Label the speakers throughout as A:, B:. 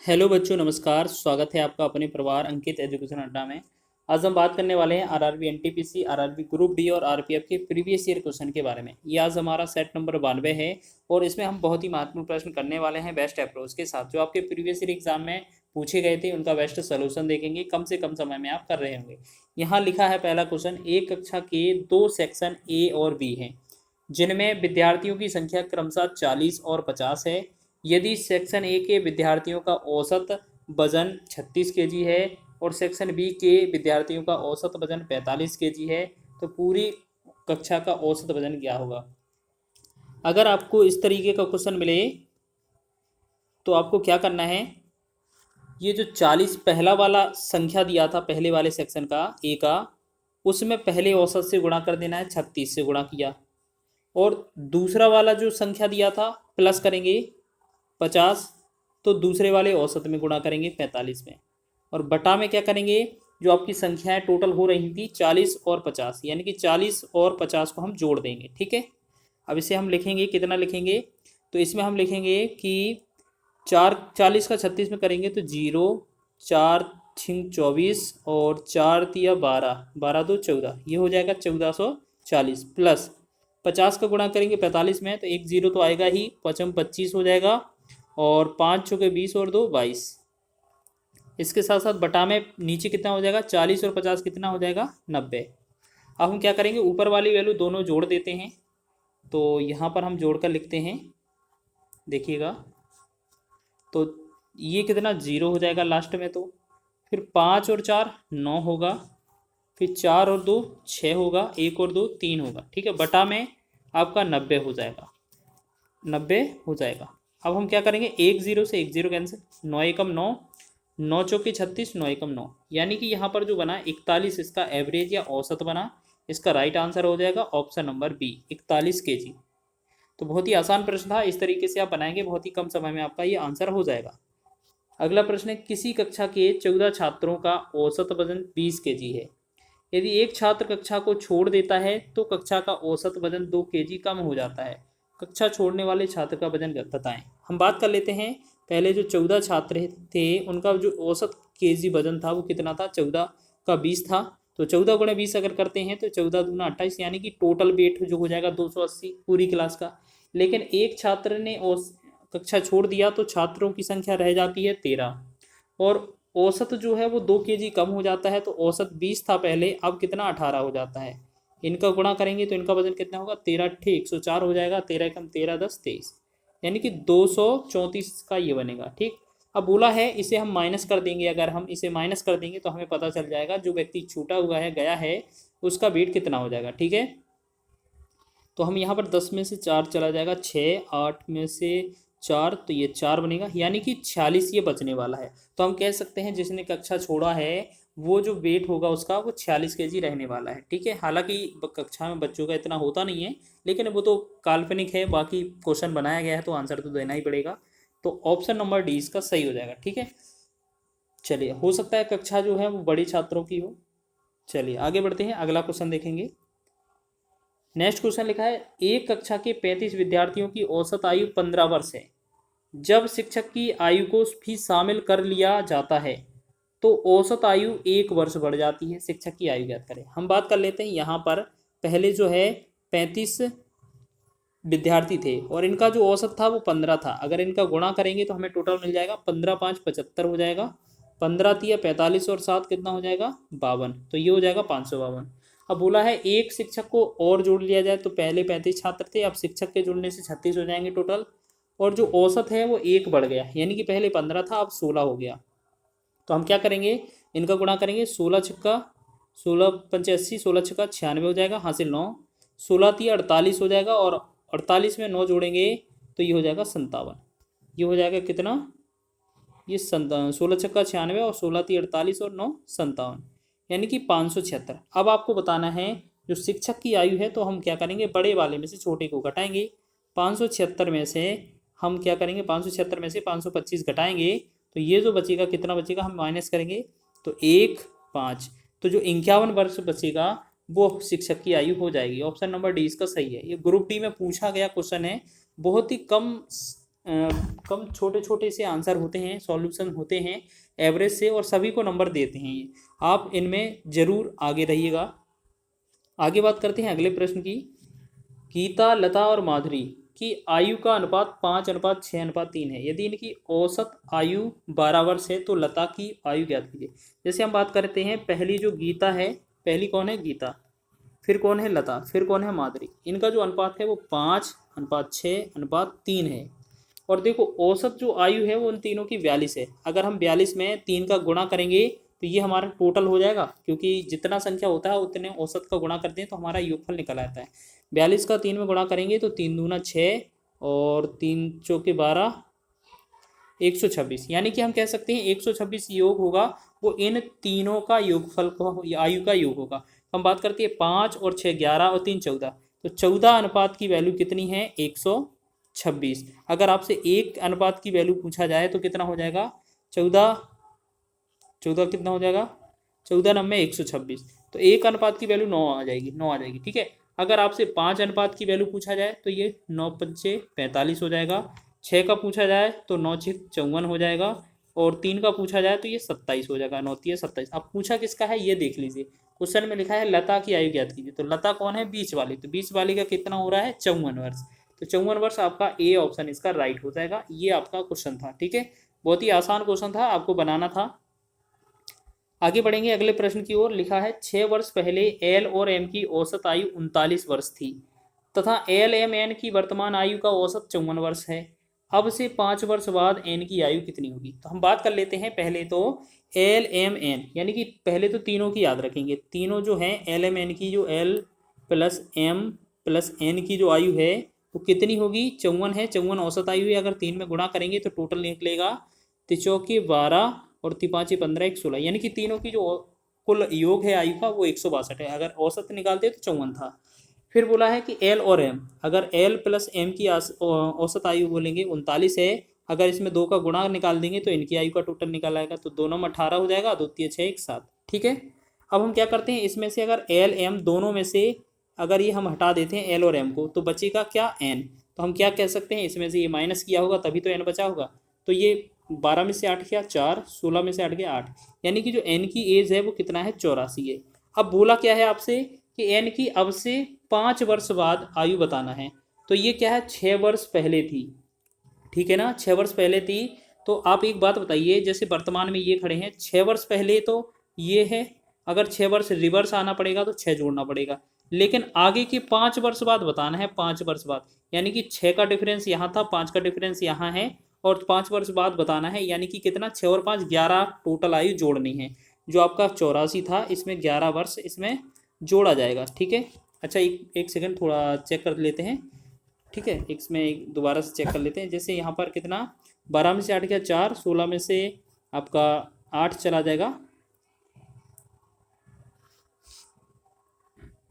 A: Hello बच्चों, नमस्कार। स्वागत है आपका अपने परिवार अंकित एजुकेशन अड्डा में। आज हम बात करने वाले हैं RRB NTPC, RRB group D और आरपीएफ के प्रीवियस ईयर क्वेश्चन के बारे में। ये आज हमारा सेट नंबर 92 है और इसमें हम बहुत ही महत्वपूर्ण प्रश्न करने वाले हैं बेस्ट अप्रोच के साथ। जो आपके प्रीवियस ईयर एग्जाम में पूछे गए थे उनका बेस्ट सोल्यूशन देखेंगे, कम से कम समय में आप कर रहे होंगे। यहाँ लिखा है पहला क्वेश्चन, एक कक्षा के दो सेक्शन ए और बी हैं जिनमें विद्यार्थियों की संख्या क्रमशः 40 और 50 है। यदि सेक्शन ए के विद्यार्थियों का औसत वजन 36 केजी है और सेक्शन बी के विद्यार्थियों का औसत वजन 45 केजी है, तो पूरी कक्षा का औसत वजन क्या होगा। अगर आपको इस तरीके का क्वेश्चन मिले तो आपको क्या करना है, ये जो 40 पहला वाला संख्या दिया था पहले वाले सेक्शन का ए का, उसमें पहले औसत से गुणा कर देना है, 36 से गुणा किया। और दूसरा वाला जो संख्या दिया था प्लस करेंगे 50, तो दूसरे वाले औसत में गुणा करेंगे 45 में, और बटा में क्या करेंगे, जो आपकी संख्याएं टोटल हो रही थी 40 और 50, यानी कि 40 और 50 को हम जोड़ देंगे। ठीक है, अब इसे हम लिखेंगे, कितना लिखेंगे, तो इसमें हम लिखेंगे कि 40 का 36 में करेंगे तो 0, 4 छिंग 24 और 4 तिया 12, 12 दो 14, ये हो जाएगा 1440, प्लस 50 का गुणा करेंगे 45 में तो एक 0 तो आएगा ही, 25 हो जाएगा, और 5 चौके 20 और 2 22। इसके साथ साथ बटा में नीचे कितना हो जाएगा, 40 और 50 कितना हो जाएगा, 90। अब हम क्या करेंगे, ऊपर वाली वैल्यू दोनों जोड़ देते हैं। तो यहाँ पर हम जोड़कर लिखते हैं, देखिएगा, तो ये कितना 0 हो जाएगा लास्ट में, तो फिर 5 और 4 9 होगा, फिर 4 और 2 6 होगा, 1 और 2 3 होगा। ठीक है, बटा में आपका 90 हो जाएगा, 90 हो जाएगा। अब हम क्या करेंगे, एक 0 से एक 0 कैंसिल, 9 एकम 9, 9 चौके 36, 9 एकम 9, यानी कि यहाँ पर जो बना 41, इसका एवरेज या औसत बना। इसका राइट आंसर हो जाएगा ऑप्शन नंबर बी, 41 केजी। तो बहुत ही आसान प्रश्न था, इस तरीके से आप बनाएंगे बहुत ही कम समय में आपका ये आंसर हो जाएगा। अगला प्रश्न है, किसी कक्षा के 14 छात्रों का औसत वजन 20 केजी है। यदि एक छात्र कक्षा को छोड़ देता है तो कक्षा का औसत वजन 2 केजी कम हो जाता है। कक्षा छोड़ने वाले छात्र का वजन बताएं। हम बात कर लेते हैं, पहले जो 14 छात्र थे उनका जो औसत केजी वजन था वो कितना था, 14 का 20 था। तो 14 गुणे 20 अगर करते हैं तो 14 दूना 28, यानी कि टोटल वेट जो हो जाएगा 280 पूरी क्लास का। लेकिन एक छात्र ने कक्षा छोड़ दिया तो छात्रों की संख्या रह जाती है 13, और औसत जो है वो 2 केजी कम हो जाता है। तो औसत 20 था पहले, अब कितना 18 हो जाता है। इनका गुणा करेंगे तो इनका वजन कितना होगा, 13 अट्ठे 104 हो जाएगा, 13 कम 13 10 23, यानी कि 234 का ये बनेगा। ठीक, अब बोला है इसे हम माइनस कर देंगे, अगर हम इसे माइनस कर देंगे तो हमें पता चल जाएगा जो व्यक्ति छूटा हुआ है गया है उसका वेट कितना हो जाएगा। ठीक है, तो हम यहाँ पर 10 में से 4 चला जाएगा, 6, 8 में से 4, तो ये 4 बनेगा, यानी कि 46 ये बचने वाला है। तो हम कह सकते हैं जिसने कक्षा छोड़ा है वो जो वेट होगा उसका वो 46 केजी रहने वाला है। ठीक है, हालांकि कक्षा में बच्चों का इतना होता नहीं है, लेकिन वो तो काल्पनिक है, बाकी क्वेश्चन बनाया गया है तो आंसर तो देना ही पड़ेगा। तो ऑप्शन नंबर डी इसका सही हो जाएगा। ठीक है, चलिए, हो सकता है कक्षा जो है वो बड़ी छात्रों की हो। चलिए आगे बढ़ते हैं, अगला क्वेश्चन देखेंगे। नेक्स्ट क्वेश्चन लिखा है, एक कक्षा के 35 विद्यार्थियों की औसत आयु 15 वर्ष है। जब शिक्षक की आयु को भी शामिल कर लिया जाता है तो औसत आयु 1 वर्ष बढ़ जाती है। शिक्षक की आयु ज्ञात करें। हम बात कर लेते हैं, यहाँ पर पहले जो है 35 विद्यार्थी थे और इनका जो औसत था वो 15 था। अगर इनका गुणा करेंगे तो हमें टोटल मिल जाएगा, 15 5 75 हो जाएगा, 15 तिया 45 और 7 कितना हो जाएगा, 52, तो ये हो जाएगा 552। अब बोला है एक शिक्षक को और जोड़ लिया जाए, तो पहले 35 छात्र थे, अब शिक्षक के जुड़ने से 36 हो जाएंगे टोटल, और जो औसत है वो 1 बढ़ गया, यानी कि पहले 15 था अब 16 हो गया। तो हम क्या करेंगे, इनका गुणा करेंगे, 16 छक्का 16 85, 16 छक्का 96 हो जाएगा, हासिल 9, 16 तिया 48 हो जाएगा, और 48 में 9 जोड़ेंगे तो ये हो जाएगा 57। ये हो जाएगा कितना, ये 16 छक्का 96 और 16 ती 48 और 9 57, यानी कि 576। अब आपको बताना है जो शिक्षक की आयु है, तो हम क्या करेंगे, बड़े वाले में से छोटे को घटाएंगे। 576 में से हम क्या करेंगे, 576 में से 525 घटाएंगे तो ये जो बचेगा कितना बचेगा, हम माइनस करेंगे तो 1 5, तो जो 51 वर्ष बचेगा वो शिक्षक की आयु हो जाएगी। ऑप्शन नंबर डी इसका सही है। ये ग्रुप डी में पूछा गया क्वेश्चन है, बहुत ही कम कम छोटे छोटे से आंसर होते हैं, सॉल्यूशन होते हैं एवरेज से, और सभी को नंबर देते हैं ये। आप इनमें ज़रूर आगे रहिएगा। आगे बात करते हैं अगले प्रश्न की। गीता, लता और माधुरी की आयु का अनुपात 5:6:3 है। यदि इनकी औसत आयु 12 वर्ष है तो लता की आयु ज्ञात कीजिए। जैसे हम बात करते हैं, पहली जो गीता है, पहली कौन है? गीता। फिर कौन है? लता। फिर कौन है? माधुरी। इनका जो अनुपात है वो 5:6:3 है। और देखो औसत जो आयु है वो उन तीनों की 42 है। अगर हम 42 में 3 का गुणा करेंगे तो ये हमारा टोटल हो जाएगा, क्योंकि जितना संख्या होता है उतने औसत का गुणा करते हैं तो हमारा योगफल निकल आता है। 42 का 3 में गुणा करेंगे तो 3 दूना 6 और 3 चौके 12, 126। यानी कि हम कह सकते हैं 126 योग होगा, वो इन तीनों का योगफल का, आयु का योग होगा। हम बात करते हैं 5 और 6 11 और 3 14, तो 14 अनुपात की वैल्यू कितनी है? 126। अगर आपसे 1 अनुपात की वैल्यू पूछा जाए तो कितना हो जाएगा? 14 कितना हो जाएगा? 14 9 126। तो 1 अनुपात की वैल्यू 9 आ जाएगी, 9 आ जाएगी। ठीक है। अगर आपसे 5 अनुपात की वैल्यू पूछा जाए तो ये 9 पंचे 45 हो जाएगा। 6 का पूछा जाए तो 9 6 54 हो जाएगा। और 3 का पूछा जाए तो ये 27 हो जाएगा। 9 3 27। अब पूछा किसका है ये देख लीजिए। क्वेश्चन में लिखा है लता की आयु ज्ञात कीजिए। तो लता कौन है? बीच वाली। तो बीच वाली का कितना हो रहा है? 54 वर्ष। तो 54 वर्ष आपका ए ऑप्शन इसका राइट हो जाएगा। ये आपका क्वेश्चन था। ठीक है, बहुत ही आसान क्वेश्चन था, आपको बनाना था। आगे बढ़ेंगे अगले प्रश्न की ओर। लिखा है 6 वर्ष पहले एल और एम की औसत आयु 39 वर्ष थी तथा एल एम एन की वर्तमान आयु का औसत 54 वर्ष है। अब से 5 वर्ष बाद एन की आयु कितनी होगी? तो हम बात कर लेते हैं पहले तो एल एम एन, यानी कि पहले तो तीनों की याद रखेंगे। तीनों जो हैं एल एम एन की, जो L plus M plus N की जो आयु है वो कितनी होगी? 54 है। 54 औसत आयु है। अगर 3 में गुणा करेंगे तो टोटल निकलेगा 3 12 और 3 15 116, यानी कि तीनों की जो कुल योग है आयु का वो 162 है। अगर औसत निकालते तो 54 था। फिर बोला है कि एल और एम, अगर एल प्लस एम की औसत आयु बोलेंगे 39 है। अगर इसमें 2 का गुणा निकाल देंगे तो इनकी आयु का टोटल निकाल आएगा। तो दोनों में 18 हो जाएगा, 2 3 6 1 7। ठीक है। अब हम क्या करते हैं, इसमें से अगर एल एम दोनों में से अगर ये हम हटा देते हैं एल और एम को, तो बचेगा क्या? एन। तो हम क्या कह सकते हैं, इसमें से ये माइनस किया होगा तभी तो एन बचा होगा। तो ये 12 में से 8 गया 4, 16 में से 8 गया 8, यानी कि जो एन की एज है वो कितना है? 84 है। अब बोला क्या है आपसे कि एन की अब से 5 वर्ष बाद आयु बताना है। तो ये क्या है? 6 वर्ष पहले थी। ठीक है ना, 6 वर्ष पहले थी। तो आप एक बात बताइए, जैसे वर्तमान में ये खड़े हैं, 6 वर्ष पहले तो ये है। अगर 6 वर्ष रिवर्स आना पड़ेगा तो 6 जोड़ना पड़ेगा, लेकिन आगे के 5 वर्ष बाद बताना है। 5 वर्ष बाद, यानी कि 6 का डिफरेंस यहाँ था, 5 का डिफरेंस यहाँ है, और 5 वर्ष बाद बताना है। यानी कि कितना? 6 और 5 11 टोटल आयु जोड़नी है। जो आपका 84 था, इसमें 11 वर्ष इसमें जोड़ा जाएगा। ठीक है। अच्छा, एक सेकंड थोड़ा चेक कर लेते हैं। ठीक है, इसमें दोबारा से चेक कर लेते हैं। जैसे यहाँ पर कितना? 12 में से 8 गया 4, 16 में से आपका 8 चला जाएगा।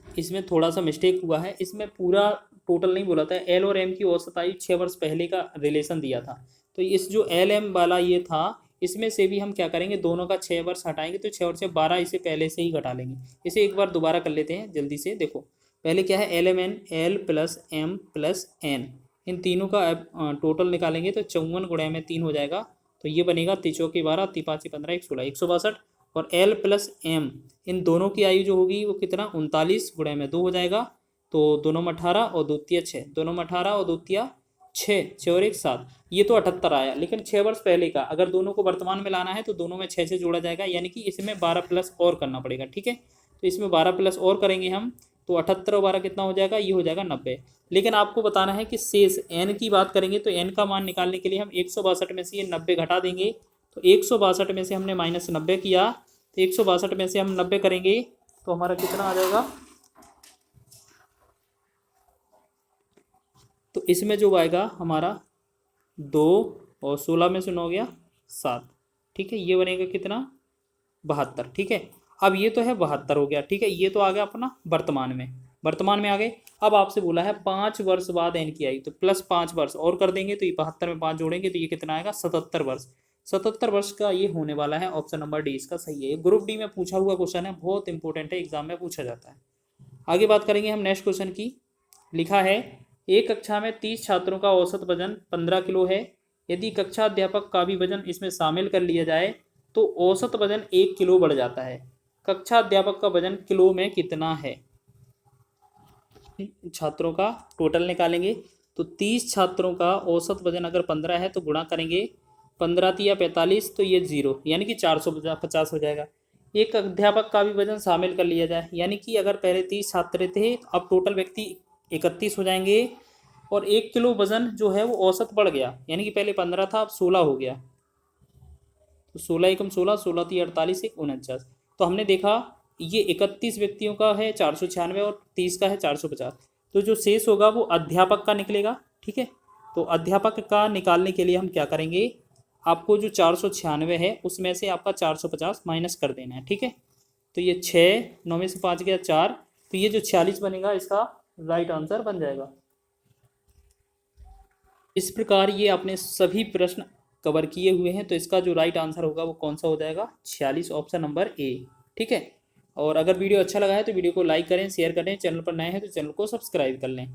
A: इसमें थोड़ा सा मिस्टेक हुआ है, इसमें पूरा टोटल नहीं बोला था। एल और एम की औसत आयु 6 वर्ष पहले का रिलेशन दिया था। तो इस जो एल एम वाला ये था, इसमें से भी हम क्या करेंगे, दोनों का 6 वर्ष हटाएंगे तो 6 और 6 12, इसे पहले से ही घटा लेंगे। इसे एक बार दोबारा कर लेते हैं जल्दी से। देखो पहले क्या है? L M N, L plus M plus N, इन तीनों का टोटल निकालेंगे तो 54 गुणा में 3 हो जाएगा। तो ये बनेगा 3 चौके 12, 3 5 15 116, 162। और एल प्लस एम, इन दोनों की आयु जो होगी वो कितना? 39 गुणा में 2 हो जाएगा। तो दोनों में 18 और 2 तिया 6, दोनों में 18 और 2 तिया 6, 6 और 1 7। ये तो 78 आया, लेकिन 6 वर्ष पहले का अगर दोनों को वर्तमान में लाना है तो दोनों में 6 से जोड़ा जाएगा, यानी कि इसमें 12 प्लस और करना पड़ेगा। ठीक है। तो इसमें 12 प्लस और करेंगे हम तो 78 और 12 कितना हो जाएगा? ये हो जाएगा 90। लेकिन आपको बताना है कि शेष एन की बात करेंगे तो एन का मान निकालने के लिए हम 162 में से ये 90 घटा देंगे। तो 162 में से हमने माइनस 90 किया, तो 162 में से हम 90 करेंगे तो हमारा कितना आ जाएगा? तो इसमें जो आएगा हमारा 2 और 16 में से 9 गया 7। ठीक है, ये बनेगा कितना? 72। ठीक है। अब ये तो है 72 हो गया। ठीक है, ये तो आ गया अपना वर्तमान में आ गए। अब आपसे बोला है 5 वर्ष बाद एन की आयु, तो प्लस 5 वर्ष और कर देंगे तो ये 72 में 5 जोड़ेंगे तो ये कितना आएगा? 77 वर्ष। 77 वर्ष का ये होने वाला है। ऑप्शन नंबर डी इसका सही है। ग्रुप डी में पूछा हुआ क्वेश्चन है, बहुत इंपॉर्टेंट है, एग्जाम में पूछा जाता है। आगे बात करेंगे हम नेक्स्ट क्वेश्चन की। लिखा है एक कक्षा में 30 छात्रों का औसत वजन 15 किलो है। यदि कक्षा अध्यापक का भी वजन इसमें शामिल कर लिया जाए तो औसत वजन 1 किलो बढ़ जाता है। कक्षा अध्यापक का वजन किलो में कितना है? छात्रों का टोटल निकालेंगे तो 30 छात्रों का औसत वजन अगर 15 है तो गुणा करेंगे 15 या 45 तो ये 0 यानी कि 450 हो जाएगा। एक अध्यापक का भी वजन शामिल कर लिया जाए यानी कि अगर पहले 30 छात्र थे अब टोटल व्यक्ति 31 हो जाएंगे और 1 किलो वजन जो है वो औसत बढ़ गया यानी कि पहले 15 था अब 16 हो गया। तो 16 एकम 16, 16 × 48 = 49। तो हमने देखा ये 31 व्यक्तियों का है 496 और 30 का है 450। तो जो शेष होगा वो अध्यापक का निकलेगा। ठीक है, तो अध्यापक का निकालने के लिए हम क्या करेंगे, आपको जो 496 है उसमें से आपका 450 माइनस कर देना है। ठीक है, तो ये 6, 9 में से 5 गया 4, तो ये जो 46 बनेगा इसका राइट आंसर बन जाएगा। इस प्रकार ये आपने सभी प्रश्न कवर किए हुए हैं, तो इसका जो राइट आंसर होगा वो कौन सा हो जाएगा? 46, ऑप्शन नंबर ए। ठीक है, और अगर वीडियो अच्छा लगा है तो वीडियो को लाइक करें, शेयर करें, चैनल पर नए हैं तो चैनल को सब्सक्राइब कर लें।